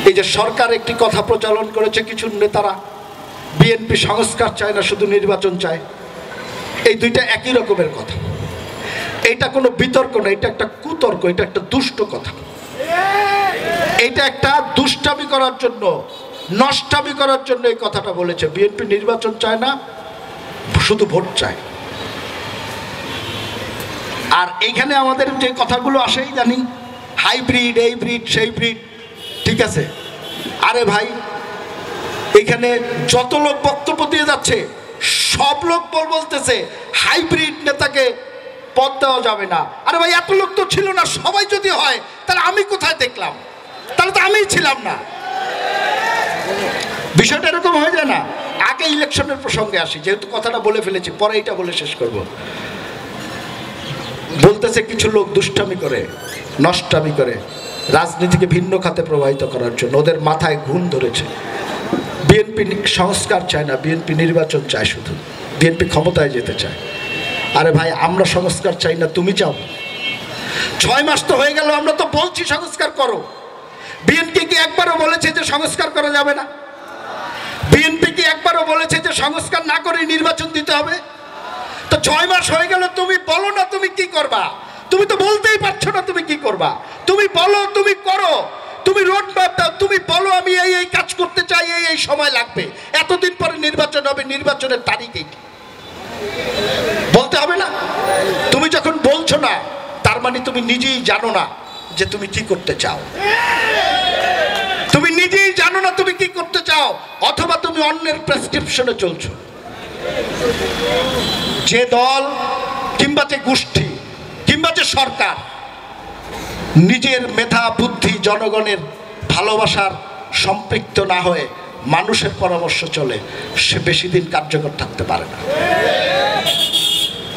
এই যে সরকার একটি কথা প্রচলন করেছে কিছু নেতারা, বিএনপি সংস্কার চায় না, শুধু নির্বাচন চায়। এই দুইটা একই রকমের কথা। এটা কোনো বিতর্ক না, এটা একটা কুতর্ক, এটা একটা দুষ্ট কথা। এটা একটা দুষ্টামি করার জন্য, নষ্টামি করার জন্য এই কথাটা বলেছে। বিএনপি নির্বাচন চায় না, শুধু ভোট চায়। আর এইখানে আমাদের যে কথাগুলো আসেই জানি, হাইব্রিড, এই ব্রিড, সেই ব্রিড, ঠিক আছে। আরে ভাই, এখানে যত লোক বক্তব্য দিয়ে যাচ্ছে সব লোক বলতেছে হাইব্রিড নেতাকে পদ দেওয়া যাবে না। আরে ভাই, এত লোক তো ছিল না। সবাই যদি হয় তাহলে আমি কোথায় দেখলাম? তাহলে তো আমিই ছিলাম না। বিষয়টা এরকম হয়ে যায় না? আগে ইলেকশনের প্রসঙ্গে আসি, যেহেতু কথাটা বলে ফেলেছি, পরে এটা বলে শেষ করব। বলতেছে কিছু লোক দুষ্টামি করে, নষ্টামি করে, রাজনীতিকে ভিন্ন খাতে প্রবাহিত করার জন্য। ওদের মাথায় ঘুম ধরেছে। বিএনপি সংস্কার চায় না, বিএনপি নির্বাচন চায়, শুধু বিএনপি ক্ষমতায় যেতে চায়। আরে ভাই, আমরা সংস্কার চাই না, তুমি চাও। 6 মাস তো হয়ে গেল, আমরা তো বলছি সংস্কার করো। বিএনপি কি একবারও বলেছে যে সংস্কার করা যাবে না? বিএনপি কি একবারও বলেছে যে সংস্কার না করে নির্বাচন দিতে হবে? তো 6 মাস হয়ে গেল, তুমি বলো না তুমি কি করবা। তুমি তো বলতেই পারছো না তুমি কি করবা। তুমি বলো, তুমি করো, তুমি রোড ম্যাপ দাও, তুমি বলো আমি এই কাজ করতে চাই, এই সময় লাগবে, এতদিন পরে নির্বাচন হবে, নির্বাচনের তারিখ এইটি বলতে হবে না? তুমি যখন বলছো না, তার মানে তুমি নিজেই জানো না যে তুমি কি করতে চাও। তুমি নিজেই জানো না তুমি কি করতে চাও, অথবা তুমি অন্যের প্রেসক্রিপশনে চলছো। যে দল কিংবা যে গোষ্ঠী কিংবা যে সরকার নিজের মেধা বুদ্ধি, জনগণের ভালোবাসার সম্পৃক্ত না হয়ে মানুষের পরামর্শ চলে, সে বেশি দিন কার্যকর থাকতে পারে না।